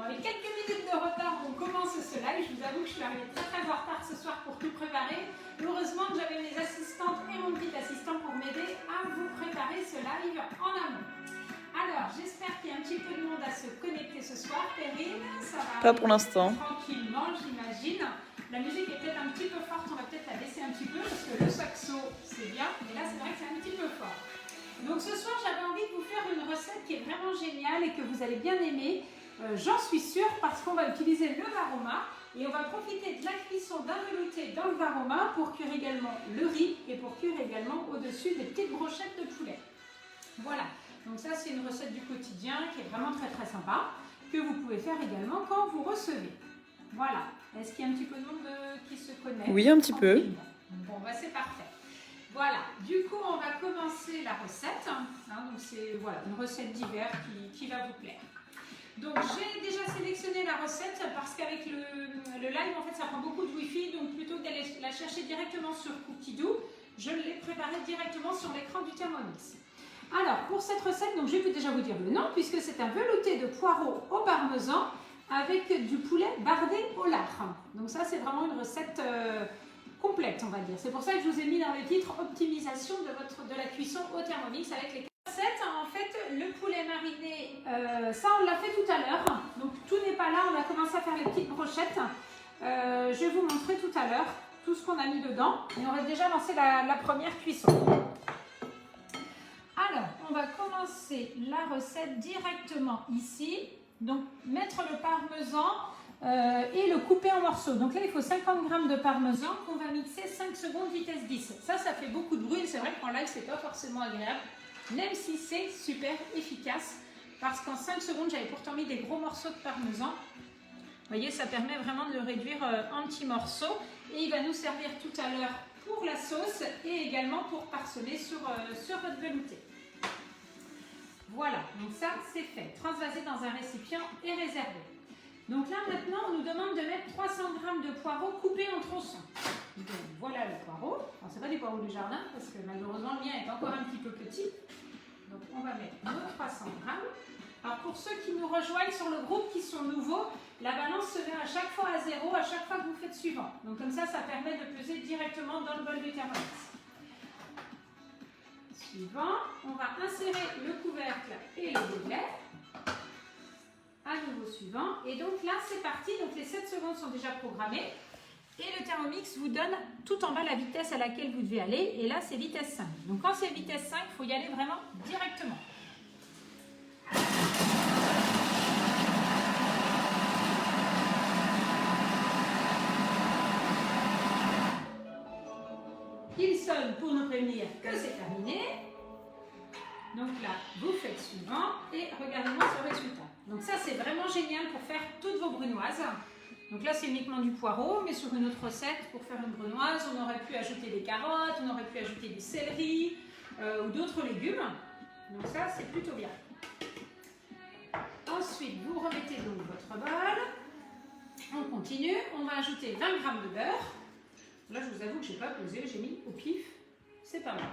avec quelques minutes de retard, on commence ce live. Je vous avoue que je suis arrivée très en retard ce soir pour tout préparer. Heureusement que j'avais mes assistantes et mon petit assistant pour m'aider à vous préparer ce live en amont. Alors, j'espère qu'il y a un petit peu de monde à se connecter ce soir. Perrine, ça va? Pas pour l'instant. Tranquillement, j'imagine. La musique est peut-être un petit peu forte, on va peut-être la baisser un petit peu parce que le saxo, c'est bien, mais là, c'est vrai que c'est un petit peu fort. Donc ce soir, j'avais envie de vous faire une recette qui est vraiment géniale et que vous allez bien aimer. J'en suis sûre parce qu'on va utiliser le varoma et on va profiter de la cuisson d'un velouté dans le varoma pour cuire également le riz et pour cuire également au-dessus des petites brochettes de poulet. Voilà, donc ça c'est une recette du quotidien qui est vraiment très sympa, que vous pouvez faire également quand vous recevez. Voilà, est-ce qu'il y a un petit peu de monde qui se connaît? Oui, un petit peu. Bon, bah c'est parfait. Voilà, du coup on va commencer la recette, donc c'est voilà, une recette d'hiver qui va vous plaire. Donc j'ai déjà sélectionné la recette parce qu'avec le live en fait ça prend beaucoup de wifi, donc plutôt que d'aller la chercher directement sur Cookidoo, je l'ai préparée directement sur l'écran du Thermomix. Alors pour cette recette, donc je vais déjà vous dire le nom puisque c'est un velouté de poireaux au parmesan avec du poulet bardé au lard. Donc ça c'est vraiment une recette complète, on va dire. C'est pour ça que je vous ai mis dans le titre optimisation de la cuisson au Thermomix avec les recettes. En fait, le poulet mariné, ça on l'a fait tout à l'heure. Donc tout n'est pas là, on va commencer à faire les petites brochettes. Je vais vous montrer tout à l'heure tout ce qu'on a mis dedans. Et on va déjà lancer la première cuisson. Alors, on va commencer la recette directement ici. Donc, mettre le parmesan et le couper en morceaux. Donc là, il faut 50 g de parmesan qu'on va mixer 5 secondes vitesse 10. Ça fait beaucoup de bruit. C'est vrai qu'en live, c'est pas forcément agréable, même si c'est super efficace. Parce qu'en 5 secondes, j'avais pourtant mis des gros morceaux de parmesan. Vous voyez, ça permet vraiment de le réduire en petits morceaux. Et il va nous servir tout à l'heure pour la sauce et également pour parsemer sur votre velouté. Voilà, donc ça, c'est fait. Transvaser dans un récipient et réservé. Donc là, maintenant, on nous demande de mettre 300 g de poireaux coupés en tronçons. Donc voilà le poireau. Alors, ce n'est pas des poireaux du jardin, parce que malheureusement, le mien est encore un petit peu petit. Donc, on va mettre nos 300 g. Alors, pour ceux qui nous rejoignent sur le groupe qui sont nouveaux, la balance se met à chaque fois à 0, à chaque fois que vous faites suivant. Donc, comme ça permet de peser directement dans le bol du Thermomix. Suivant, on va insérer le couvercle et le gobelet. À nouveau suivant. Et donc là, c'est parti. Donc les 7 secondes sont déjà programmées. Et le Thermomix vous donne tout en bas la vitesse à laquelle vous devez aller. Et là, c'est vitesse 5. Donc quand c'est vitesse 5, il faut y aller vraiment directement. Il sonne pour nous prévenir que c'est terminé. Donc là, vous faites suivant et regardez-moi ce résultat. Donc ça, c'est vraiment génial pour faire toutes vos brunoises. Donc là, c'est uniquement du poireau, mais sur une autre recette, pour faire une brunoise, on aurait pu ajouter des carottes, on aurait pu ajouter du céleri ou d'autres légumes. Donc ça, c'est plutôt bien. Ensuite, vous remettez donc votre bol. On continue. On va ajouter 20 g de beurre. Là, je vous avoue que je n'ai pas pesé, j'ai mis au pif. C'est pas mal.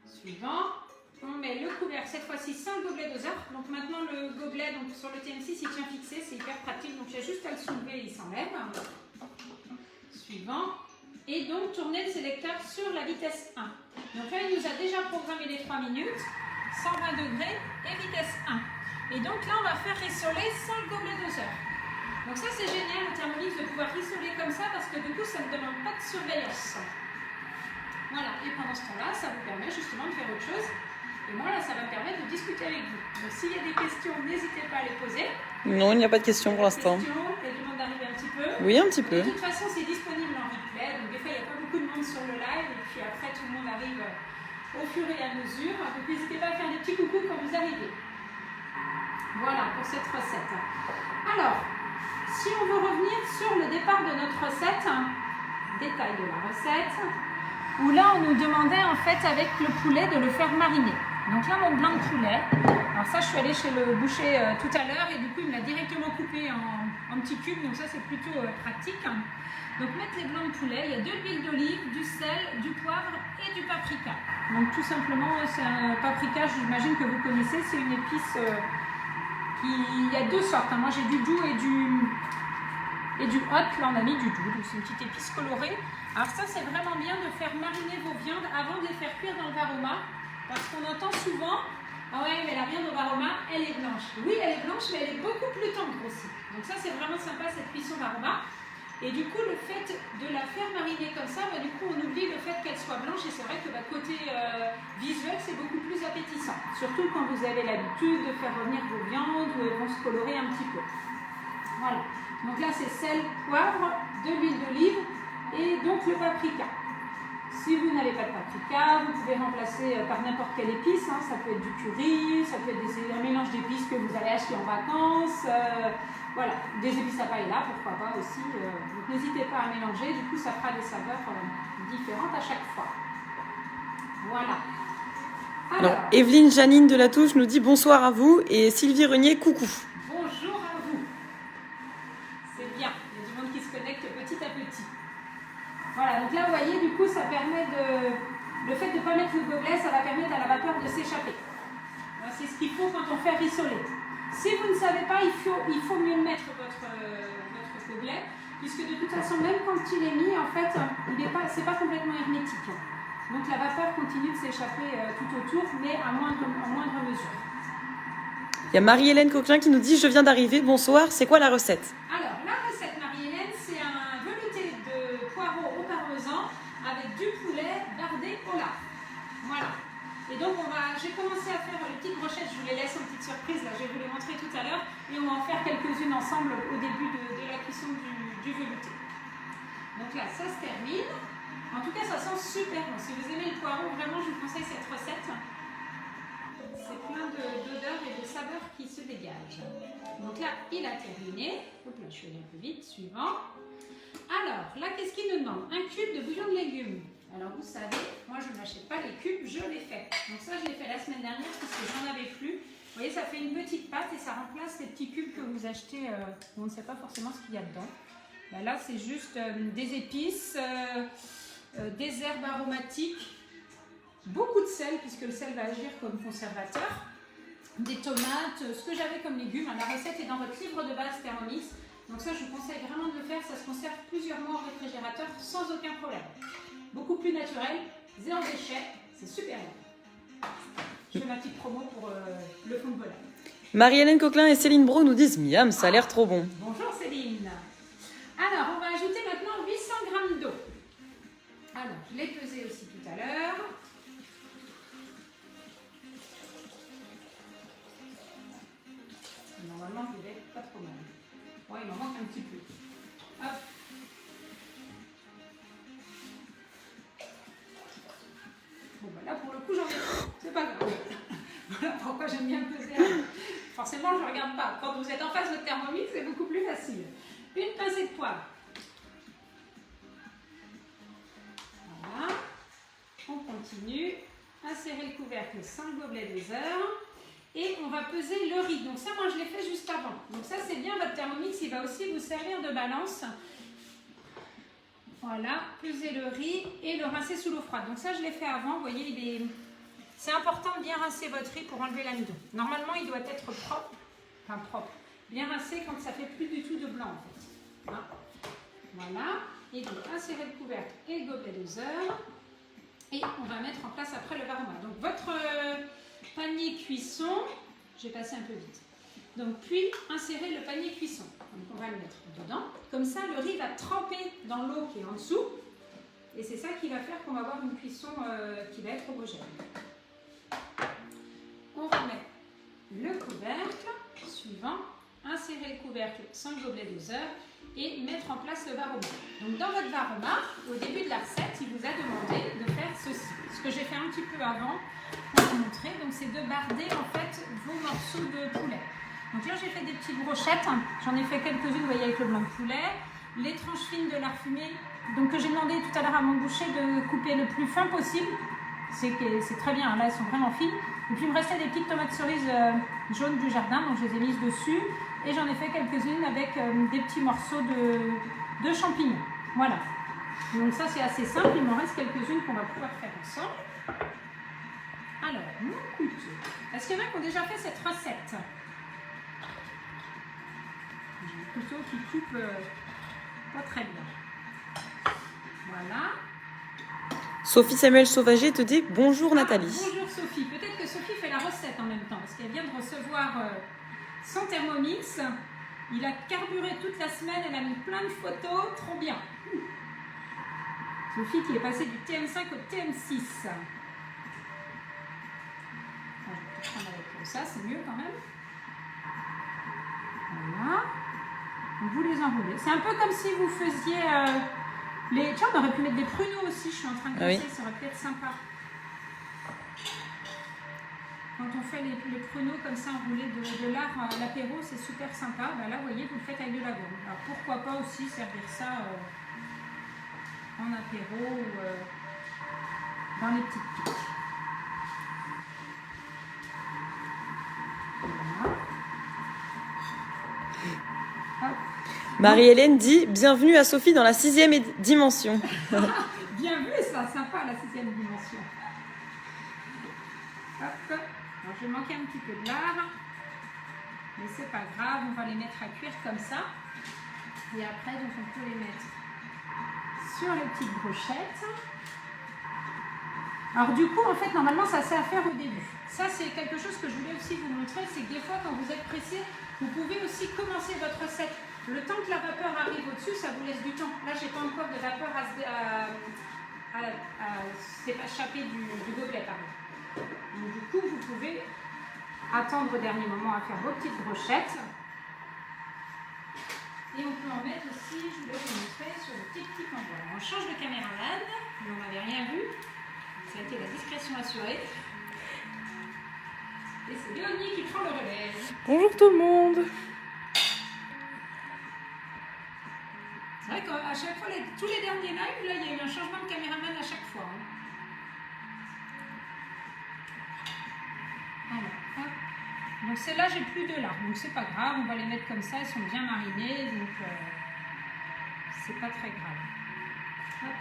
Suivant, on met le couvercle, cette fois-ci 5 gobelets doseurs. Donc maintenant le gobelet donc sur le TM6 il tient fixé, c'est hyper pratique. Donc j'ai juste à le soulever et il s'enlève. Suivant, et donc tourner le sélecteur sur la vitesse 1. Donc là il nous a déjà programmé les 3 minutes, 120 degrés et vitesse 1. Et donc là on va faire rissoler 5 gobelets doseurs. Donc ça c'est génial le Thermomix de pouvoir rissoler comme ça parce que du coup ça ne demande pas de surveillance. Voilà, et pendant ce temps-là, ça vous permet justement de faire autre chose. Et moi, là, ça va me permettre de discuter avec vous. Donc, s'il y a des questions, n'hésitez pas à les poser. Non, il n'y a pas de questions pour l'instant. Il y a du monde d'arriver un petit peu. Oui, un petit peu. De toute façon, c'est disponible en replay. Donc, des fois, il n'y a pas beaucoup de monde sur le live. Et puis après, tout le monde arrive au fur et à mesure. Donc, n'hésitez pas à faire des petits coucous quand vous arrivez. Voilà pour cette recette. Alors, si on veut revenir sur le départ de notre recette, détail de la recette, où là, on nous demandait en fait avec le poulet de le faire mariner. Donc là, mon blanc de poulet, alors ça, je suis allée chez le boucher tout à l'heure et du coup, il me l'a directement coupé en petits cubes, donc ça, c'est plutôt pratique. Donc, mettre les blancs de poulet, il y a de l'huile d'olive, du sel, du poivre et du paprika. Donc, tout simplement, c'est un paprika, j'imagine que vous connaissez, c'est une épice Il y a deux sortes, hein. Moi j'ai du doux et du hot. Là on a mis du doux, donc c'est une petite épice colorée. Alors ça c'est vraiment bien de faire mariner vos viandes avant de les faire cuire dans le varoma, parce qu'on entend souvent « Ah ouais, mais la viande au varoma, elle est blanche ». Oui, elle est blanche, mais elle est beaucoup plus tendre aussi. Donc ça c'est vraiment sympa cette cuisson varoma. Et du coup, le fait de la faire mariner comme ça, du coup, on oublie le fait qu'elle soit blanche. Et c'est vrai que côté visuel, c'est beaucoup plus appétissant. Surtout quand vous avez l'habitude de faire revenir vos viandes où elles vont se colorer un petit peu. Voilà. Donc là, c'est sel, poivre, de l'huile d'olive et donc le paprika. Si vous n'avez pas de paprika, vous pouvez remplacer par n'importe quelle épice. Hein. Ça peut être du curry, ça peut être un mélange d'épices que vous allez acheter en vacances. Voilà, des épices à paella, pourquoi pas aussi. Donc n'hésitez pas à mélanger, du coup ça fera des saveurs différentes à chaque fois. Voilà. Alors, Evelyne Janine de la Touche nous dit bonsoir à vous et Sylvie Renier, coucou. Bonjour à vous. C'est bien, il y a du monde qui se connecte petit à petit. Voilà, donc là vous voyez, du coup ça permet de... Le fait de ne pas mettre le gobelet, ça va permettre à la vapeur de s'échapper. C'est ce qu'il faut quand on fait rissoler. Si vous ne savez pas, il faut mieux mettre votre gobelet, puisque de toute façon, même quand il est mis, en fait, c'est pas complètement hermétique. Donc la vapeur continue de s'échapper tout autour, mais en moindre mesure. Il y a Marie-Hélène Coquelin qui nous dit « Je viens d'arriver, bonsoir, c'est quoi la recette ?» Alors, la recette, Marie-Hélène, c'est un velouté de poireaux au parmesan avec du poulet bardé au lard. Voilà. Et donc, j'ai commencé à faire les petites brochettes, je vous les laisse en petite surprise, là, je vais vous les montrer tout à l'heure, et on va en faire quelques-unes ensemble au début de la cuisson du velouté. Donc là, ça se termine. En tout cas, ça sent super bon. Si vous aimez le poireau, vraiment, je vous conseille cette recette. C'est plein d'odeurs et de saveurs qui se dégagent. Donc là, il a terminé. Hop là, je suis allée un peu vite. Suivant. Alors, là, qu'est-ce qu'il nous demande? Un cube de bouillon de légumes. Alors vous savez, moi je n'achète pas les cubes, je les fais. Donc ça je l'ai fait la semaine dernière parce que j'en avais plus. Vous voyez, ça fait une petite pâte et ça remplace les petits cubes que vous achetez où on ne sait pas forcément ce qu'il y a dedans. Ben là c'est juste des épices, des herbes aromatiques, beaucoup de sel puisque le sel va agir comme conservateur, des tomates, ce que j'avais comme légumes. La recette est dans votre livre de base Thermomix. Donc ça je vous conseille vraiment de le faire, ça se conserve plusieurs mois au réfrigérateur sans aucun problème. Beaucoup plus naturel, zéro déchet, c'est super bon. Je fais ma petite promo pour le fond de volaille. Marie-Hélène Coquelin et Céline Bro nous disent « Miam, ça a l'air trop bon ». Bonjour Céline. Alors, on va ajouter maintenant 800 g d'eau. Alors, je l'ai pesé aussi tout à l'heure. Normalement, je vais pas trop mal. Bon, il m'en manque un petit peu. Hop. Bon, bah là, pour le coup, j'en ai pas. C'est pas grave. Voilà pourquoi j'aime bien peser. Forcément, je ne regarde pas. Quand vous êtes en face de votre Thermomix, c'est beaucoup plus facile. Une pincée de poivre. Voilà. On continue. Insérer le couvercle sans gobelet des heures. Et on va peser le riz. Donc ça, moi, je l'ai fait juste avant. Donc ça, c'est bien. Votre Thermomix, il va aussi vous servir de balance. Voilà, peser le riz et le rincer sous l'eau froide. Donc ça, je l'ai fait avant. Vous voyez, c'est important de bien rincer votre riz pour enlever l'amidon. Normalement, il doit être propre. Enfin, propre. Bien rincé quand ça fait plus du tout de blanc, en fait. Hein. Voilà. Et donc, insérer le couvercle et le gobelet doseur. Et on va mettre en place après le varoma. Donc, votre panier cuisson, j'ai passé un peu vite. Donc, puis insérer le panier cuisson. Donc, on va le mettre dedans. Comme ça, le riz va tremper dans l'eau qui est en dessous. Et c'est ça qui va faire qu'on va avoir une cuisson qui va être homogène. On remet le couvercle. Suivant, insérer le couvercle sans gobelet doseur et mettre en place le varoma. Donc, dans votre varoma, au début de la recette, il vous a demandé de faire ceci. Ce que j'ai fait un petit peu avant pour vous montrer, donc c'est de barder en fait vos morceaux de poulet. Donc là, j'ai fait des petites brochettes. J'en ai fait quelques-unes, vous voyez, avec le blanc de poulet. Les tranches fines de lard fumé, donc que j'ai demandé tout à l'heure à mon boucher de couper le plus fin possible. C'est très bien, là, elles sont vraiment fines. Et puis, il me restait des petites tomates cerises jaunes du jardin, donc je les ai mises dessus. Et j'en ai fait quelques-unes avec des petits morceaux de champignons. Voilà. Donc ça, c'est assez simple. Il m'en reste quelques-unes qu'on va pouvoir faire ensemble. Alors, mon couteau. Est-ce qu'il y en a qui ont déjà fait cette recette? couteau qui coupe pas très bien. Voilà. Sophie Samuel Sauvager te dit bonjour Nathalie. Bonjour Sophie. Peut-être que Sophie fait la recette en même temps parce qu'elle vient de recevoir son Thermomix. Il a carburé toute la semaine, elle a mis plein de photos, trop bien. Sophie qui est passée du TM5 au TM6. Je vais prendre avec ça, c'est mieux quand même. Voilà. Vous les enroulez. C'est un peu comme si vous faisiez les... Tiens, on aurait pu mettre des pruneaux aussi, je suis en train de penser, ça aurait pu être sympa. Quand on fait les pruneaux comme ça enroulés de lard à l'apéro, c'est super sympa. Ben là, vous voyez, vous le faites avec de la gomme. Alors pourquoi pas aussi servir ça en apéro ou dans les petites piques. Voilà. Marie-Hélène dit bienvenue à Sophie dans la 6e dimension. Bien vu ça, sympa la 6e dimension. Hop. Alors je vais manquer un petit peu de lard, mais c'est pas grave, on va les mettre à cuire comme ça. Et après, donc on peut les mettre sur les petites brochettes. Alors du coup, en fait, normalement, ça sert à faire au début. Ça, c'est quelque chose que je voulais aussi vous montrer, c'est que des fois, quand vous êtes pressé, vous pouvez aussi commencer votre recette. Le temps que la vapeur arrive au-dessus, ça vous laisse du temps. Là, j'ai pas encore de vapeur à s'échapper du gobelet, pardon. Donc du coup, vous pouvez attendre au dernier moment à faire vos petites brochettes. Et on peut en mettre aussi, je voulais vous montrer, sur le petit en bois. On change de caméraman, mais on n'avait rien vu. Ça a été la discrétion assurée. Et c'est Léonie qui prend le relais. Bonjour tout le monde. C'est vrai qu'à chaque fois, tous les derniers lives, là, il y a eu un changement de caméraman à chaque fois. Alors, hop. Donc celles-là, j'ai plus de lard, donc c'est pas grave, on va les mettre comme ça, elles sont bien marinées, donc c'est pas très grave. Hop.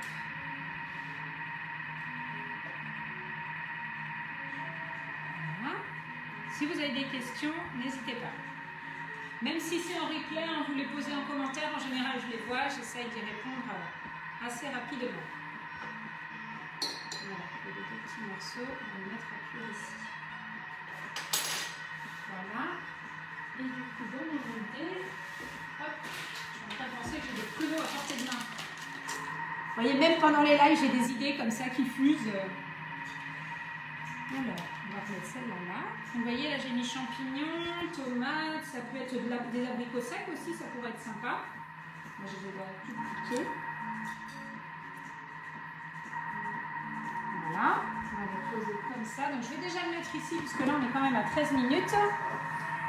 Voilà. Si vous avez des questions, n'hésitez pas. Même si c'est en replay, vous les posez en commentaire, en général je les vois, j'essaye d'y répondre assez rapidement. Voilà, et des petits morceaux, on va les mettre à cuire ici. Voilà. Et du coup, dans mon idée, hop, je suis en train de penser que j'ai des pruneaux à portée de main. Vous voyez, même pendant les lives, j'ai des idées comme ça qui fusent. Alors, on va mettre celle-là là. Vous voyez, là j'ai mis champignons, tomates, ça peut être des abricots secs aussi, ça pourrait être sympa. Moi je vais tout piquer. Voilà, on va les poser comme ça. Donc je vais déjà le mettre ici, puisque là on est quand même à 13 minutes.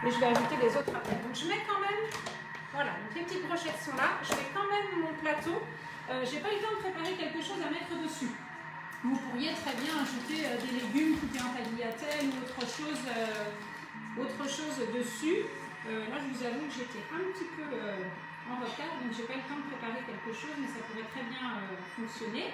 Et je vais ajouter les autres après. Donc je mets quand même, voilà, donc les petites brochettes sont là. Je mets quand même mon plateau. J'ai pas eu le temps de préparer quelque chose à mettre dessus. Vous pourriez très bien ajouter des légumes coupés en tagliatelle ou autre chose dessus. Là, je vous avoue que j'étais un petit peu en retard, donc j'ai pas eu le temps de préparer quelque chose, mais ça pourrait très bien fonctionner.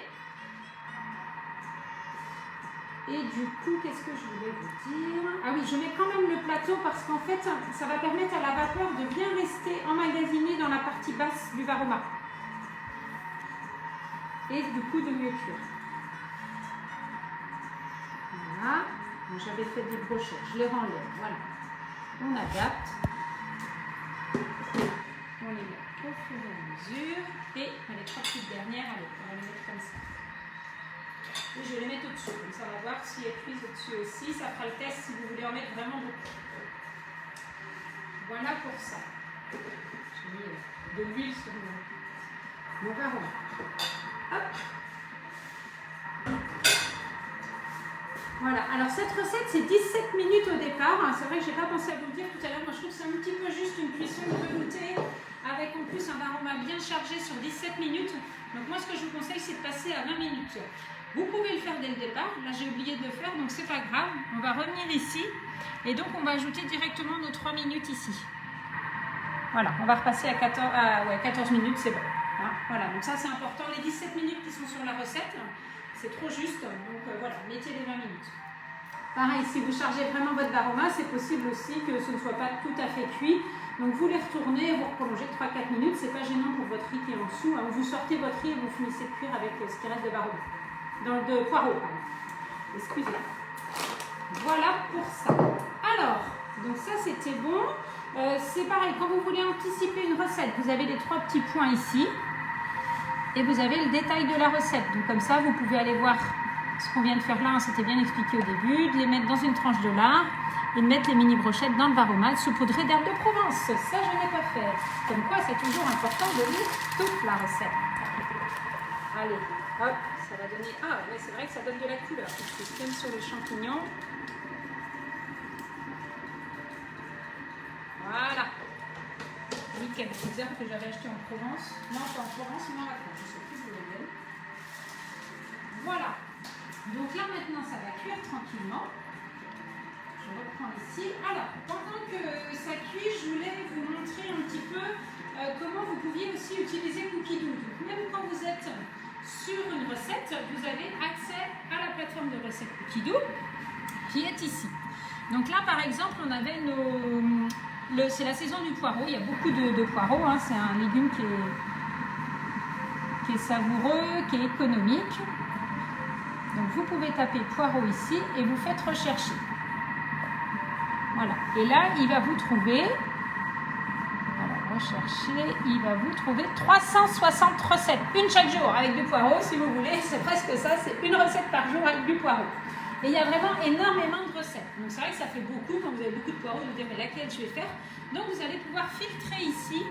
Et du coup, qu'est-ce que je voulais vous dire? Ah oui, je mets quand même le plateau parce qu'en fait, ça va permettre à la vapeur de bien rester emmagasinée dans la partie basse du varoma. Et du coup, de mieux cuire. Voilà, j'avais fait des brochettes, je les renlève, voilà. On adapte, on les met au fur et à mesure, et les 3 petites dernières, allez, on va les mettre comme ça. Et je vais les mettre au-dessus, comme ça on va voir si elles cuisent au-dessus aussi, ça fera le test si vous voulez en mettre vraiment beaucoup. Voilà pour ça. J'ai mis de l'huile sur mon varoma. Hop. Voilà, alors cette recette c'est 17 minutes au départ, c'est vrai que je n'ai pas pensé à vous le dire tout à l'heure, moi je trouve que c'est un petit peu juste une cuisson de velouté avec en plus un varoma bien chargé sur 17 minutes, donc moi ce que je vous conseille c'est de passer à 20 minutes. Vous pouvez le faire dès le départ, là j'ai oublié de le faire donc c'est pas grave, on va revenir ici et donc on va ajouter directement nos 3 minutes ici. Voilà, on va repasser à 14 minutes, c'est bon. Hein, voilà, donc ça c'est important, les 17 minutes qui sont sur la recette, c'est trop juste, donc voilà, mettez les 20 minutes. Pareil, si vous chargez vraiment votre varoma, c'est possible aussi que ce ne soit pas tout à fait cuit. Donc vous les retournez, vous prolongez 3-4 minutes, c'est pas gênant pour votre riz qui est en dessous. Hein. Vous sortez votre riz et vous finissez de cuire avec ce qui reste de varoma. De poireaux, pardon. Excusez. Voilà pour ça. Alors, donc ça c'était bon. C'est pareil, quand vous voulez anticiper une recette, vous avez les 3 petits points ici. Et vous avez le détail de la recette. Donc comme ça, vous pouvez aller voir ce qu'on vient de faire là. Hein, c'était bien expliqué au début. De les mettre dans une tranche de lard et de mettre les mini brochettes dans le varoma saupoudré d'herbes de Provence. Ça, je n'ai pas fait. Comme quoi, c'est toujours important de lire toute la recette. Allez, hop, ça va donner... Ah, mais c'est vrai que ça donne de la couleur. C'est comme sur les champignons. Voilà. Nickel. Les herbes que j'avais achetées en Provence. Non, pas en Provence, mais en vacances. Je ne sais plus où elles viennent. Voilà. Donc là, maintenant, ça va cuire tranquillement. Je reprends ici. Alors, pendant que ça cuit, je voulais vous montrer un petit peu comment vous pouviez aussi utiliser Cookidoo. Donc, même quand vous êtes sur une recette, vous avez accès à la plateforme de recettes Cookidoo qui est ici. Donc là, par exemple, on avait c'est la saison du poireau. Il y a beaucoup de poireaux. Hein. C'est un légume qui est savoureux, qui est économique. Donc vous pouvez taper poireau ici et vous faites rechercher. Voilà. Et là, il va vous trouver, alors rechercher, il va vous trouver 360 recettes. Une chaque jour avec du poireau, si vous voulez. C'est presque ça. C'est une recette par jour avec du poireau. Et il y a vraiment énormément de recettes. Donc c'est vrai que ça fait beaucoup. Quand vous avez beaucoup de poireaux, vous vous dites mais laquelle je vais faire. Donc vous allez pouvoir filtrer ici.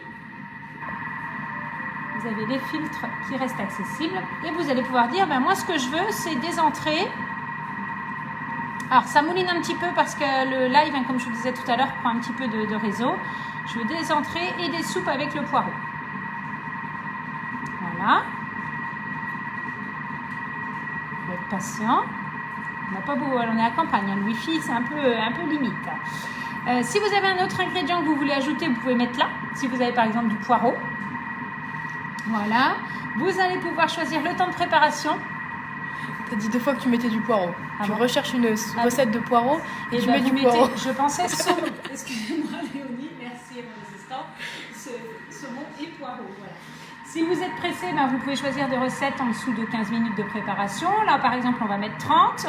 Vous avez les filtres qui restent accessibles. Et vous allez pouvoir dire, ben moi ce que je veux, c'est des entrées. Alors ça mouline un petit peu parce que le live, hein, comme je vous disais tout à l'heure, prend un petit peu de réseau. Je veux des entrées et des soupes avec le poireau. Voilà. Il faut être patient. On est à campagne, hein. Le wifi c'est un peu limite. Si vous avez un autre ingrédient que vous voulez ajouter, vous pouvez mettre là. Si vous avez par exemple du poireau. Voilà. Vous allez pouvoir choisir le temps de préparation. Tu as dit 2 fois que tu mettais du poireau. Tu recherches une recette de poireau et tu mets du poireau. Je pensais saumon. Excusez-moi Léonie, merci mon assistant. Saumon et poireau, voilà. Si vous êtes pressé, ben vous pouvez choisir des recettes en dessous de 15 minutes de préparation. Là, par exemple, on va mettre 30.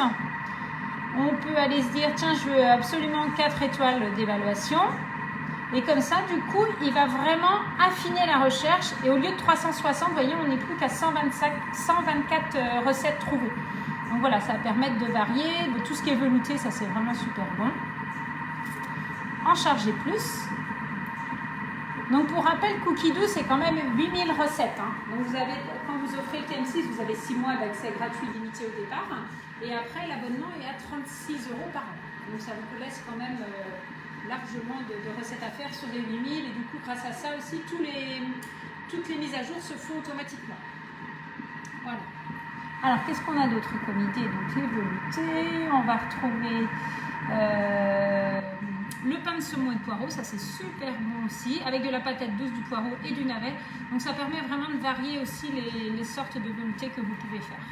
On peut aller se dire, tiens, je veux absolument 4 étoiles d'évaluation. Et comme ça, du coup, il va vraiment affiner la recherche. Et au lieu de 360, vous voyez, on n'est plus qu'à 124 recettes trouvées. Donc voilà, ça va permettre de varier. De tout ce qui est velouté, ça c'est vraiment super bon. En charger plus. Donc pour rappel, Cookidoo, c'est quand même 8000 recettes. Hein. Donc vous avez, quand vous offrez le TM6, vous avez 6 mois d'accès gratuit limité au départ. Et après, l'abonnement est à 36 € par an. Donc ça vous laisse quand même largement de recettes à faire sur les 8000. Et du coup, grâce à ça aussi, toutes les mises à jour se font automatiquement. Voilà. Alors, qu'est-ce qu'on a d'autre comme idée? Donc les veloutés, on va retrouver... le pain de saumon et de poireau, ça c'est super bon aussi, avec de la patate douce, du poireau et du navet. Donc ça permet vraiment de varier aussi les sortes de veloutés que vous pouvez faire.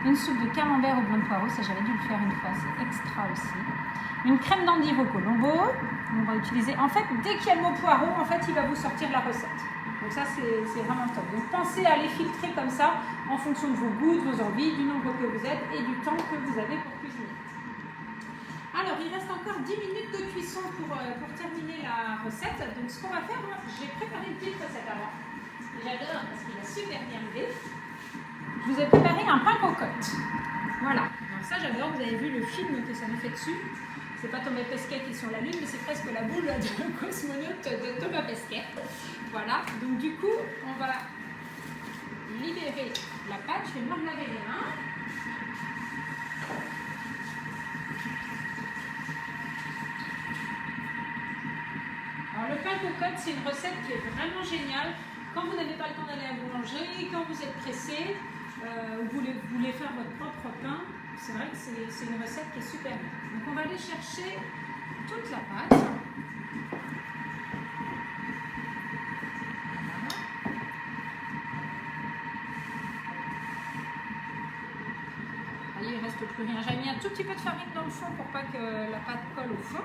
Une soupe de camembert au blanc de poireau, ça j'avais dû le faire une fois, c'est extra aussi. Une crème d'endive au colombo, on va utiliser, en fait dès qu'il y a le mot poireau, en fait il va vous sortir la recette. Donc ça c'est vraiment top. Donc pensez à les filtrer comme ça, en fonction de vos goûts, de vos envies, du nombre que vous êtes et du temps que vous avez pour cuisiner. Alors, il reste encore 10 minutes de cuisson pour terminer la recette. Donc, ce qu'on va faire, moi, j'ai préparé une petite recette avant. J'adore parce qu'il a super bien levé. Je vous ai préparé un pain cocotte. Voilà. Alors ça, j'adore. Vous avez vu le film que ça nous fait dessus. C'est pas Thomas Pesquet qui est sur la lune, mais c'est presque la boule de cosmonaute de Thomas Pesquet. Voilà. Donc, du coup, on va libérer la pâte. Je vais me laver les mains. Alors le pain cocotte, c'est une recette qui est vraiment géniale. Quand vous n'avez pas le temps d'aller à la boulangerie, quand vous êtes pressé, vous voulez faire votre propre pain, c'est vrai que c'est une recette qui est super bien. Donc on va aller chercher toute la pâte. Voilà. Vous voyez, il reste fait plus rien. J'avais mis un tout petit peu de farine dans le fond pour pas que la pâte colle au fond.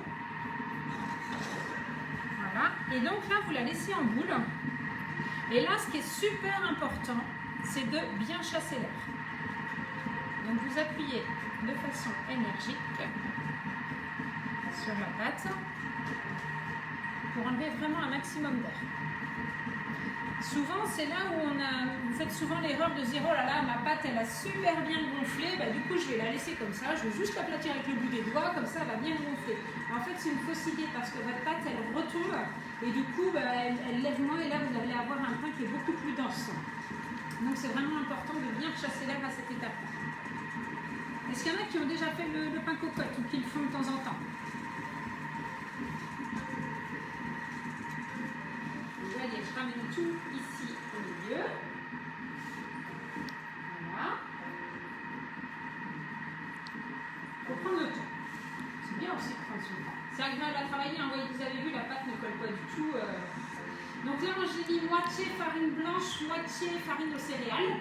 Voilà. Et donc là, vous la laissez en boule. Et là, ce qui est super important, c'est de bien chasser l'air. Donc vous appuyez de façon énergique sur la pâte pour enlever vraiment un maximum d'air. Souvent, c'est là où vous faites souvent l'erreur de dire oh là là, ma pâte elle a super bien gonflé, bah, du coup je vais la laisser comme ça, je vais juste l'aplatir avec le bout des doigts, comme ça elle va bien gonfler. En fait, c'est une fausse idée parce que votre pâte elle retombe et du coup bah, elle lève moins et là vous allez avoir un pain qui est beaucoup plus dense. Donc c'est vraiment important de bien chasser l'air à cette étape-là. Est-ce qu'il y en a qui ont déjà fait le pain cocotte ou qui le font de temps en temps? Voyez, je ramène tout ici au milieu. Voilà. Il faut prendre le temps. C'est bien aussi de prendre son temps. C'est agréable à travailler. Hein. Vous avez vu, la pâte ne colle pas du tout. Donc là, moi, j'ai mis moitié farine blanche, moitié farine aux céréales.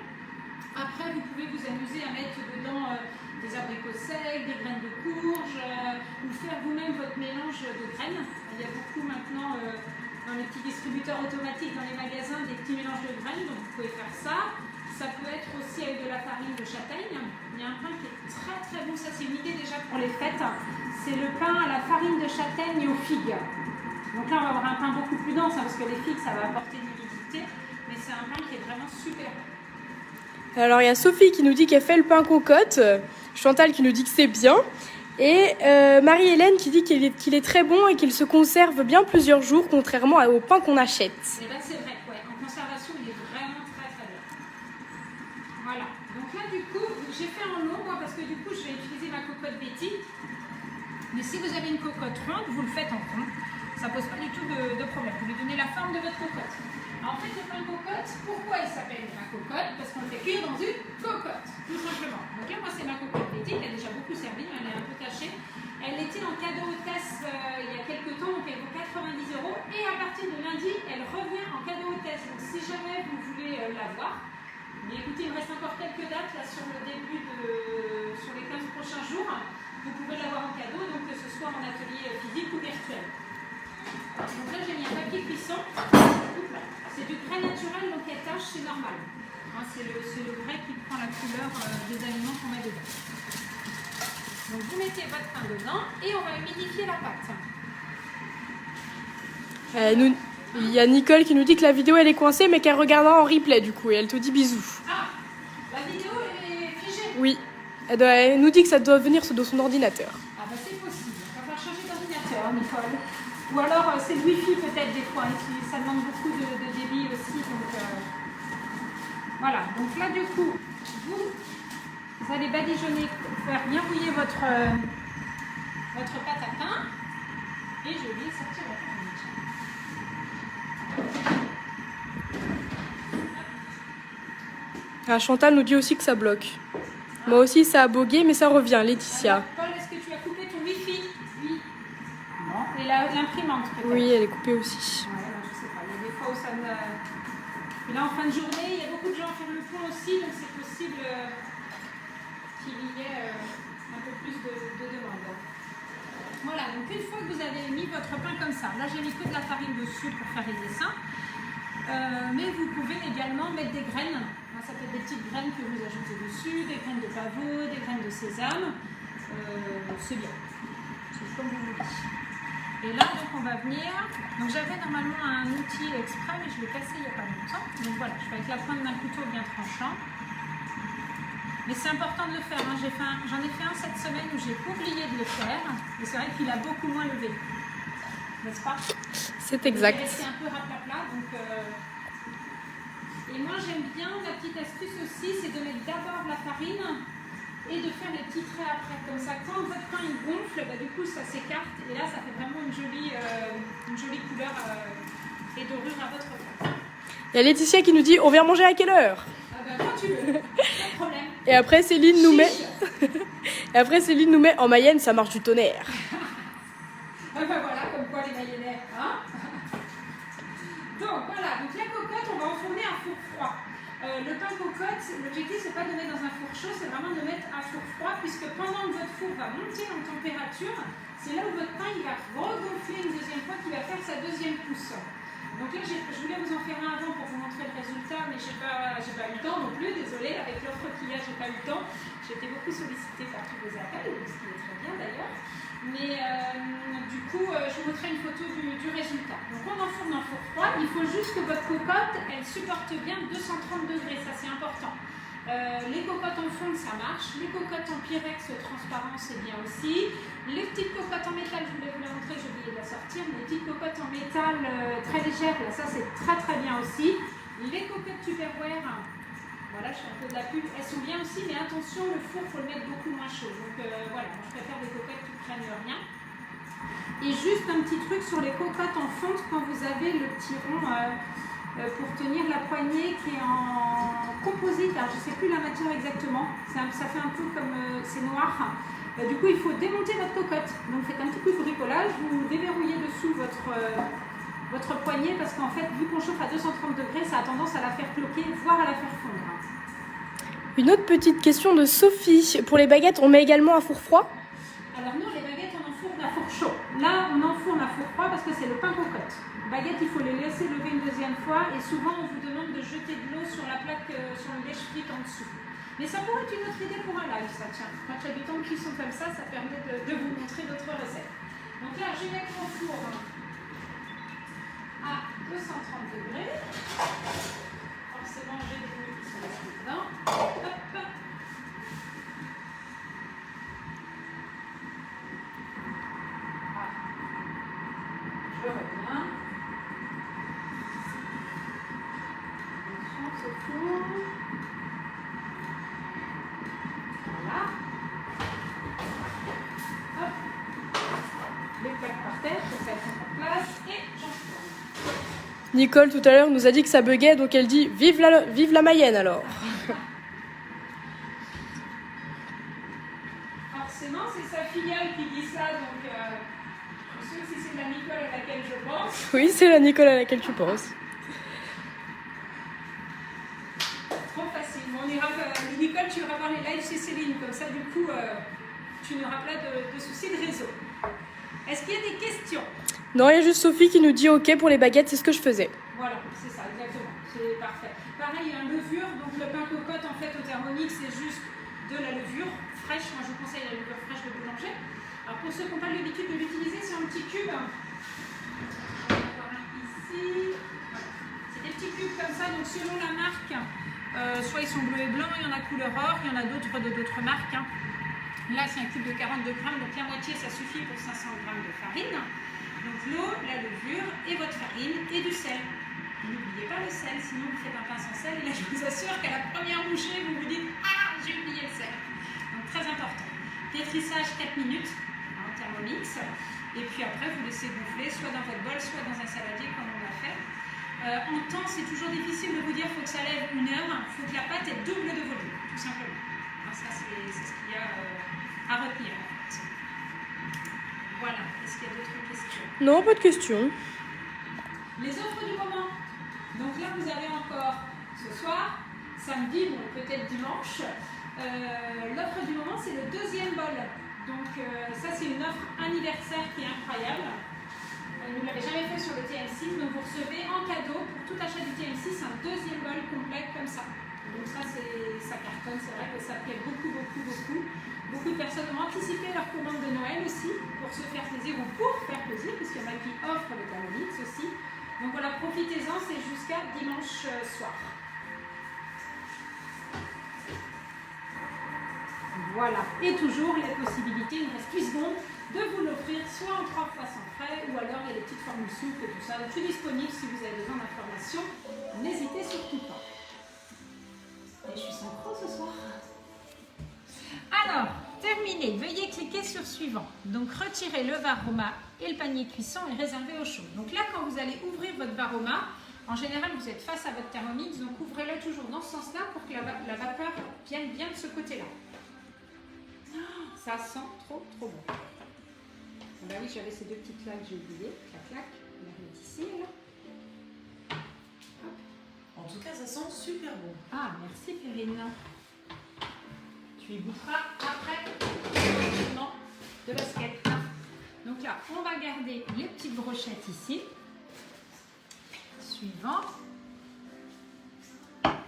Après, vous pouvez vous amuser à mettre dedans des abricots secs, des graines de courge, ou faire vous-même votre mélange de graines. Il y a beaucoup maintenant dans les petits distributeurs automatiques, dans les magasins, des petits mélanges de graines, donc vous pouvez faire ça. Ça peut être aussi avec de la farine de châtaigne. Il y a un pain qui est très très bon, ça c'est une idée déjà pour les fêtes. C'est le pain à la farine de châtaigne aux figues. Donc là on va avoir un pain beaucoup plus dense, hein, parce que les figues ça va apporter de l'humidité, mais c'est un pain qui est vraiment super bon. Alors il y a Sophie qui nous dit qu'elle fait le pain cocotte, Chantal qui nous dit que c'est bien, et Marie-Hélène qui dit qu'il est très bon et qu'il se conserve bien plusieurs jours, contrairement au pain qu'on achète. Et là c'est vrai, ouais. En conservation il est vraiment très très bien. Voilà, donc là du coup j'ai fait en long moi parce que du coup je vais utiliser ma cocotte Betty, mais si vous avez une cocotte ronde, vous le faites en rond, ça pose pas du tout de problème, vous lui donnez la forme de votre cocotte. En fait, le pain cocotte, pourquoi il s'appelle pain cocotte? Parce qu'on le fait cuire dans une cocotte, tout simplement. Donc là, moi, c'est ma cocotte Betty, qui a déjà beaucoup servi, elle est un peu tachée. Elle était en cadeau hôtesse il y a quelques temps, donc elle vaut 90 €. Et à partir de lundi, elle revient en cadeau hôtesse. Donc si jamais vous voulez l'avoir, mais écoutez, il me reste encore quelques dates là sur le début sur les 15 prochains jours. Vous pouvez l'avoir en cadeau, donc que ce soit en atelier physique ou virtuel. Donc là, j'ai mis un papier cuisson. C'est du grès naturel, donc elle tâche, c'est normal. Hein, c'est le grès qui prend la couleur des aliments qu'on met dedans. Donc vous mettez votre pain dedans et on va humidifier la pâte. Il y a Nicole qui nous dit que la vidéo elle est coincée mais qu'elle regardera en replay du coup et elle te dit bisous. Ah, la vidéo est figée? Oui, elle nous dit que ça doit venir de son ordinateur. Ah bah c'est possible, on va faire changer d'ordinateur, Nicole. Ou alors c'est le wifi peut-être des fois, ça demande beaucoup de débit aussi. Donc, voilà, donc là du coup, vous allez badigeonner, faire bien bouillir votre pâte à pain. Et je vais sortir la farine. Chantal nous dit aussi que ça bloque. Moi aussi ça a bogué mais ça revient, Laetitia. Alors, Paul, est-ce que tu as coupé ton wifi? Oui. Non. Et l'imprimante peut-être? Oui, elle est coupée aussi. Ouais, je sais pas, il y a des fois où ça ne... Et là en fin de journée, il y a beaucoup de gens qui font le pont aussi, donc c'est possible qu'il y ait un peu plus de demandes. Voilà, donc une fois que vous avez mis votre pain comme ça, là j'ai mis que de la farine dessus pour faire les dessins, mais vous pouvez également mettre des graines. Ça peut être des petites graines que vous ajoutez dessus, des graines de pavot, des graines de sésame, c'est bien, c'est comme vous voulez. Et là, donc, on va venir. Donc, j'avais normalement un outil exprès, mais je l'ai cassé il n'y a pas longtemps. Donc, voilà, je fais avec la pointe d'un couteau bien tranchant. Mais c'est important de le faire. Hein. J'en ai fait un cette semaine où j'ai oublié de le faire. Et c'est vrai qu'il a beaucoup moins levé. N'est-ce pas? C'est exact. C'est un peu raplapla. Donc, et moi, j'aime bien la petite astuce aussi, c'est de mettre d'abord la farine et de faire les petits traits après. Comme ça, quand votre pain il gonfle, bah, du coup ça s'écarte et là ça fait vraiment une jolie couleur et dorure à votre pain. Il y a Laetitia qui nous dit on vient manger à quelle heure? Ah bah, quand tu veux, pas de problème. Et après Céline nous met en Mayenne ça marche du tonnerre. Ah bah voilà, comme quoi les Mayennais, hein. Donc voilà, donc la cocotte on va enfourner à four froid. Le pain cocotte, l'objectif c'est pas de le mettre dans un four chaud, c'est vraiment de le mettre à four froid, puisque pendant que votre four va monter en température, c'est là où votre pain il va regonfler une deuxième fois, qu'il va faire sa deuxième pousse. Donc là, je voulais vous en faire un avant pour vous montrer le résultat, mais j'ai pas eu le temps non plus, désolée, avec l'offre qu'il y a, j'ai pas eu le temps. J'ai été beaucoup sollicitée par tous vos appels, ce qui est très bien d'ailleurs. Mais du coup, je vous montrerai une photo du résultat. Donc on enfourne en four froid, il faut juste que votre cocotte, elle supporte bien 230 degrés, ça c'est important. Les cocottes en fonte, ça marche. Les cocottes en pyrex transparent, c'est bien aussi. Les petites cocottes en métal, je voulais vous la montrer, j'ai oublié de la sortir. Les petites cocottes en métal très légères, là, ça c'est très très bien aussi. Les cocottes Tupperware, voilà, je fais un peu de la pub, elles sont bien aussi, mais attention, le four, il faut le mettre beaucoup moins chaud. Donc voilà, moi, je préfère des cocottes qui ne prennent rien. Et juste un petit truc sur les cocottes en fonte, quand vous avez le petit rond pour tenir la poignée qui est en composite, alors je ne sais plus la matière exactement, ça fait un peu comme c'est noir. Du coup, il faut démonter votre cocotte. Donc faites un petit peu de bricolage, vous déverrouillez dessous votre poignée, parce qu'en fait, vu qu'on chauffe à 230 degrés, ça a tendance à la faire cloquer, voire à la faire fondre. Une autre petite question de Sophie. Pour les baguettes, on met également à four froid? Alors non, les baguettes, on enfourne à four chaud. Là, on enfourne à four froid parce que c'est le pain cocotte. Baguettes, il faut les laisser lever une deuxième fois, et souvent, on vous demande de jeter de l'eau sur la plaque, sur le lèche frite en dessous. Mais ça pourrait être une autre idée pour un live, ça, tiens. Quand il y a du temps de cuisson comme ça permet de vous montrer d'autres recettes. Donc là, je mets mon four à 230 degrés. Forcément, j'ai des boules qui sont restées dedans. Hop. Je reviens. On se four. Voilà. Hop. Les plaques par terre, pour ça elles sont en place, et j'enfourne. Nicole, tout à l'heure, nous a dit que ça buguait, donc elle dit vive la Mayenne alors. Forcément, c'est sa filleule qui dit ça, donc je suis sûre que si c'est la Nicole à laquelle je pense. Oui, c'est la Nicole à laquelle tu penses. Trop facile. Bon, on ira, Nicole, tu iras voir les lives chez Céline, comme ça, du coup, tu n'auras pas de soucis de réseau. Est-ce qu'il y a des questions? Non, il y a juste Sophie qui nous dit ok pour les baguettes, c'est ce que je faisais. Voilà, c'est ça, exactement. C'est parfait. Pareil, un levure, donc le pain cocotte, en fait, au Thermomix, c'est juste de la levure fraîche. Moi, je vous conseille la levure fraîche de boulanger. Alors, pour ceux qui n'ont pas l'habitude de l'utiliser, c'est un petit cube. On va avoir un ici. Voilà. C'est des petits cubes comme ça, donc selon la marque, soit ils sont bleus et blancs, il y en a couleur or, il y en a d'autres de d'autres marques. Là, c'est un cube de 42 grammes, donc la moitié, ça suffit pour 500 grammes de farine. Donc l'eau, la levure et votre farine et du sel. N'oubliez pas le sel, sinon vous faites un pain sans sel. Et là, je vous assure qu'à la première bouchée, vous vous dites « Ah, j'ai oublié le sel !» Donc très important. Pétrissage 4 minutes en Thermomix. Et puis après, vous laissez gonfler, soit dans votre bol, soit dans un saladier comme on l'a fait. En temps, c'est toujours difficile de vous dire qu'il faut que ça lève 1 heure. Il faut que la pâte ait double de volume, tout simplement. Alors ça, c'est ce qu'il y a à retenir en fait. Voilà. Est-ce qu'il y a d'autres questions? Non, pas de questions. Les offres du moment. Donc là, vous avez encore ce soir, samedi, bon, peut-être dimanche. L'offre du moment, c'est le 2e bol. Donc ça, c'est une offre anniversaire qui est incroyable. Vous ne l'avez jamais fait sur le TM6, donc vous recevez en cadeau pour tout achat du TM6 un 2e bol complet comme ça. Donc ça cartonne, c'est vrai que ça plaît beaucoup. Beaucoup de personnes ont anticipé leur commande de Noël aussi, pour se faire plaisir ou pour faire plaisir, puisqu'il y en a qui offrent le Thermomix aussi. Donc voilà, profitez-en, c'est jusqu'à dimanche soir. Voilà, et toujours la possibilité, il me reste 8 secondes, de vous l'offrir soit en 3 fois sans frais, ou alors il y a des petites formules souples et tout ça. Donc je suis disponible si vous avez besoin d'informations, n'hésitez surtout pas. Et je suis synchro ce soir. Alors, terminé, veuillez cliquer sur suivant. Donc retirez le varoma et le panier cuisson et réservez au chaud. Donc là, quand vous allez ouvrir votre varoma, en général, vous êtes face à votre Thermomix, donc ouvrez-le toujours dans ce sens-là pour que la vapeur vienne bien de ce côté-là. Ça sent trop bon. Bah oui, j'avais ces 2 petites là que j'ai oubliées. Clac, clac. On va mettre ici, là. Hop. En tout cas, ça sent super bon. Ah, merci Perrine. Tu y goûteras après le moment de basket. Donc là, on va garder les petites brochettes ici. Suivant. Alors,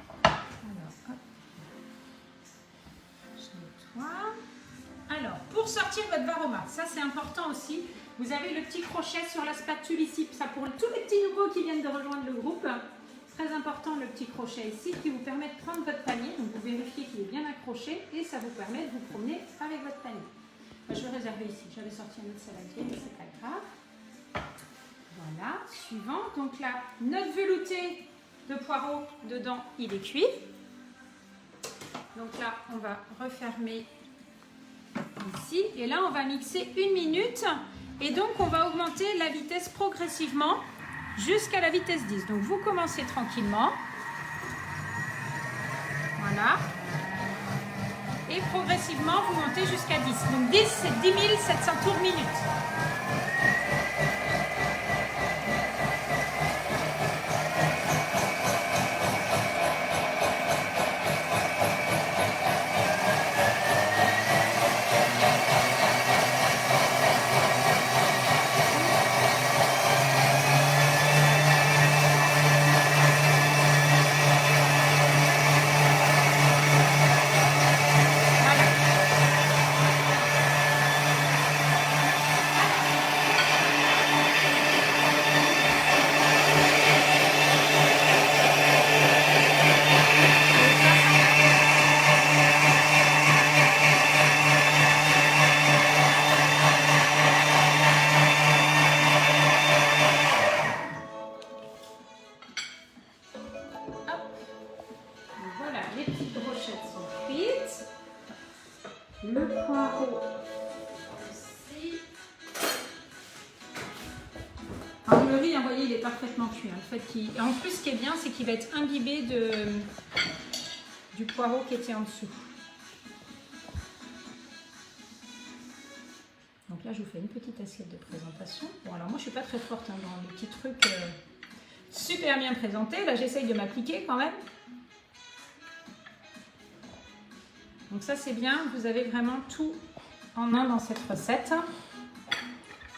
hop. Je nettoie. Alors, pour sortir votre varoma, ça c'est important aussi. Vous avez le petit crochet sur la spatule ici. Ça pour tous les petits nouveaux qui viennent de rejoindre le groupe. Très important le petit crochet ici qui vous permet de prendre votre panier. Donc vous vérifiez qu'il est bien accroché et ça vous permet de vous promener avec votre panier. Je vais réserver ici. J'avais sorti un autre saladier, mais c'est pas grave. Voilà. Suivant. Donc là, notre velouté de poireau dedans, il est cuit. Donc là, on va refermer ici. Et là, on va mixer 1 minute. Et donc, on va augmenter la vitesse progressivement jusqu'à la vitesse 10. Donc, vous commencez tranquillement. Voilà. Et progressivement, vous montez jusqu'à 10. Donc 10, c'est 10 700 tours minute. Le poireau aussi. Alors le riz, vous voyez, il est parfaitement cuit. En fait, et en plus, ce qui est bien, c'est qu'il va être imbibé du poireau qui était en dessous. Donc là, je vous fais une petite assiette de présentation. Bon, alors moi, je ne suis pas très forte dans les petits trucs super bien présentés. Là, j'essaye de m'appliquer quand même. Donc ça, c'est bien. Vous avez vraiment tout en un dans cette recette.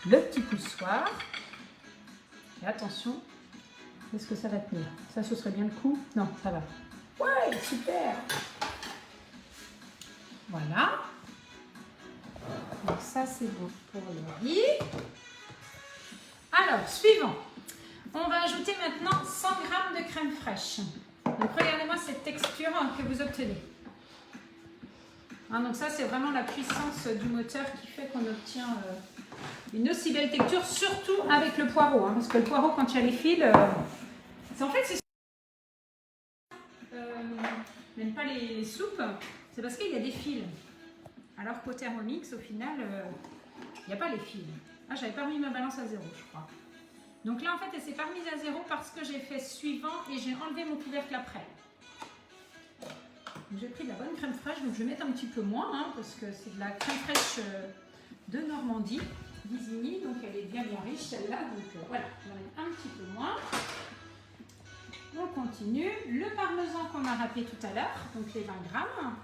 Le petit poussoir. Et attention, est-ce que ça va tenir? Ça, ce serait bien le coup? Non, ça va. Ouais, super! Voilà. Donc ça, c'est bon pour le riz. Alors, suivant. On va ajouter maintenant 100 g de crème fraîche. Donc, regardez-moi cette texture que vous obtenez. Hein, donc ça, c'est vraiment la puissance du moteur qui fait qu'on obtient une aussi belle texture, surtout avec le poireau. Hein, parce que le poireau, quand il y a les fils, en fait, c'est même pas les soupes, c'est parce qu'il y a des fils. Alors qu'au Thermomix, au final, il n'y a pas les fils. Ah, j'avais pas mis ma balance à 0, je crois. Donc là, en fait, elle s'est pas remise à 0 parce que j'ai fait suivant et j'ai enlevé mon couvercle après. J'ai pris de la bonne crème fraîche, donc je vais mettre un petit peu moins, hein, parce que c'est de la crème fraîche de Normandie, d'Isigny, donc elle est bien riche celle-là, donc voilà, je vais mettre un petit peu moins. On continue, le parmesan qu'on a râpé tout à l'heure, donc les 20 grammes.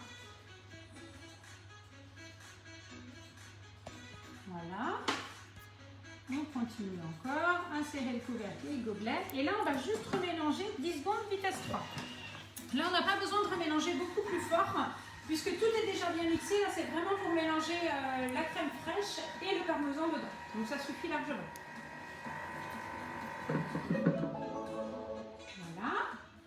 Voilà. On continue encore, insérer le couvercle et le gobelet, et là on va juste remélanger 10 secondes vitesse 3. Là, on n'a pas besoin de remélanger beaucoup plus fort, puisque tout est déjà bien mixé. Là, c'est vraiment pour mélanger la crème fraîche et le parmesan dedans. Donc, ça suffit largement. Voilà.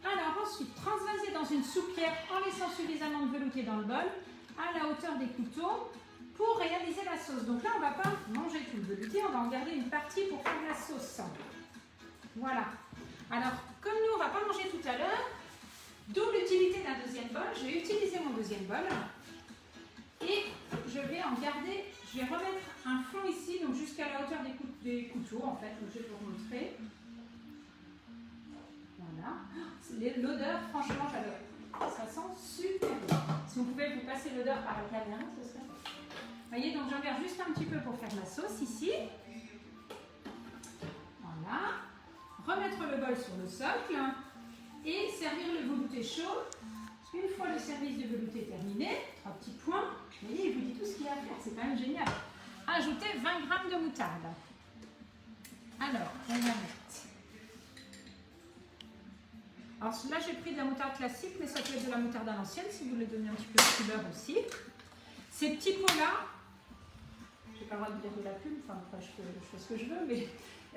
Alors, ensuite, transvaser dans une soupière en laissant suffisamment de velouté dans le bol, à la hauteur des couteaux, pour réaliser la sauce. Donc là, on ne va pas manger tout le velouté, on va en garder une partie pour faire la sauce. Voilà. Alors, comme nous, on ne va pas manger tout à l'heure, d'où l'utilité d'un deuxième bol. Je vais utiliser mon deuxième bol et je vais en garder, je vais remettre un fond ici, donc jusqu'à la hauteur des couteaux en fait, donc je vais vous montrer. Voilà. L'odeur, franchement, j'adore. Ça sent super bon. Si vous pouvez vous passer l'odeur par la caméra, ce serait bon. Vous voyez, donc j'en garde juste un petit peu pour faire ma sauce ici. Voilà. Remettre le bol sur le socle. et servir le velouté chaud. Une fois le service de velouté terminé, 3 petits points, vous voyez, il vous dit tout ce qu'il y a à faire, c'est quand même génial. Ajoutez 20 g de moutarde. Alors, on va mettre. Alors là, j'ai pris de la moutarde classique, mais ça peut être de la moutarde à l'ancienne si vous voulez donner un petit peu de couleur aussi. Ces petits pots-là, j'ai pas le droit de dire de la pub, enfin je fais ce que je veux, mais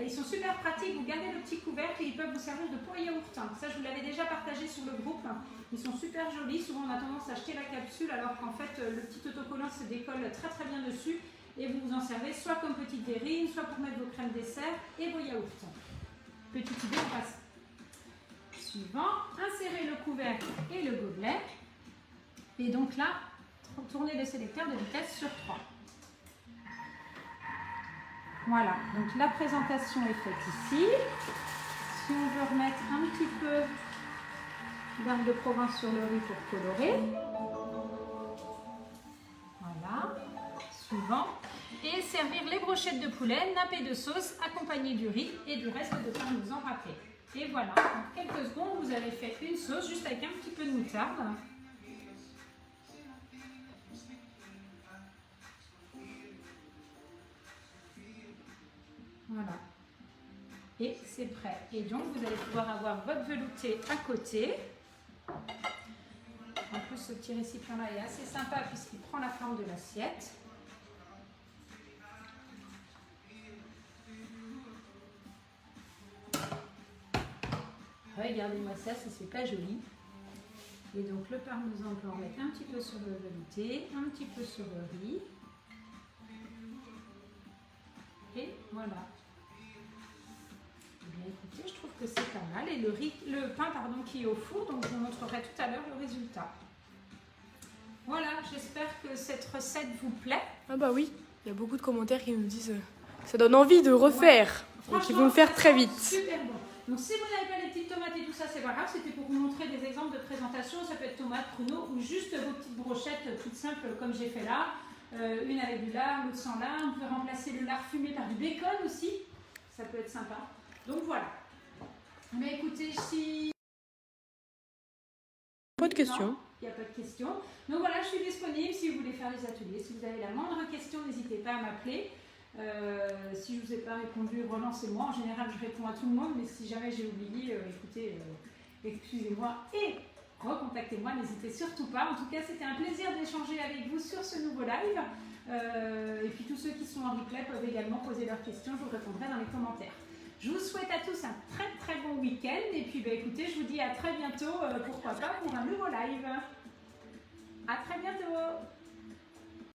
ils sont super pratiques. Vous gardez le petit couvercle et ils peuvent vous servir de pot à yaourt. Ça, je vous l'avais déjà partagé sur le groupe. Ils sont super jolis. Souvent, on a tendance à acheter la capsule alors qu'en fait, le petit autocollant se décolle très très bien dessus. Et vous vous en servez soit comme petite verrine, soit pour mettre vos crèmes dessert et vos yaourts. Petite idée, on passe. Suivant, insérez le couvercle et le gobelet. Et donc là, tournez le sélecteur de vitesse sur 3. Voilà, donc la présentation est faite ici. Si on veut remettre un petit peu d'herbe de Provence sur le riz pour colorer. Voilà, suivant. Et servir les brochettes de poulet nappées de sauce accompagnées du riz et du reste de parmesan râpé. Et voilà, en quelques secondes, vous avez fait une sauce juste avec un petit peu de moutarde. Voilà. Et c'est prêt. Et donc, vous allez pouvoir avoir votre velouté à côté. En plus, ce petit récipient-là est assez sympa puisqu'il prend la forme de l'assiette. Regardez-moi ça, si c'est pas joli. Et donc, le parmesan, on peut en mettre un petit peu sur le velouté, un petit peu sur le riz. Et voilà. Eh bien, écoutez, je trouve que c'est pas mal. Et le pain qui est au four, donc je vous montrerai tout à l'heure le résultat. Voilà, j'espère que cette recette vous plaît. Ah bah oui, il y a beaucoup de commentaires qui nous disent ça donne envie de refaire. Ouais. Et qui vont le faire très vite. Super bon. Donc si vous n'avez pas les petites tomates et tout ça, c'est pas grave. C'était pour vous montrer des exemples de présentation. Ça peut être tomates, pruneaux ou juste vos petites brochettes toutes simples comme j'ai fait là. Une avec du lard, l'autre sans lard. On peut remplacer le lard fumé par du bacon aussi. Ça peut être sympa. Donc voilà. Mais écoutez, si... Pas de questions. Il n'y a pas de questions. Donc voilà, je suis disponible si vous voulez faire les ateliers. Si vous avez la moindre question, n'hésitez pas à m'appeler. Si je ne vous ai pas répondu, relancez-moi. En général, je réponds à tout le monde, mais si jamais j'ai oublié, écoutez, excusez-moi et recontactez-moi, n'hésitez surtout pas. En tout cas, c'était un plaisir d'échanger avec vous sur ce nouveau live. Et puis tous ceux qui sont en replay peuvent également poser leurs questions, je vous répondrai dans les commentaires. Je vous souhaite à tous un très très bon week-end et puis écoutez, je vous dis à très bientôt, pourquoi pas pour un nouveau live. À très bientôt.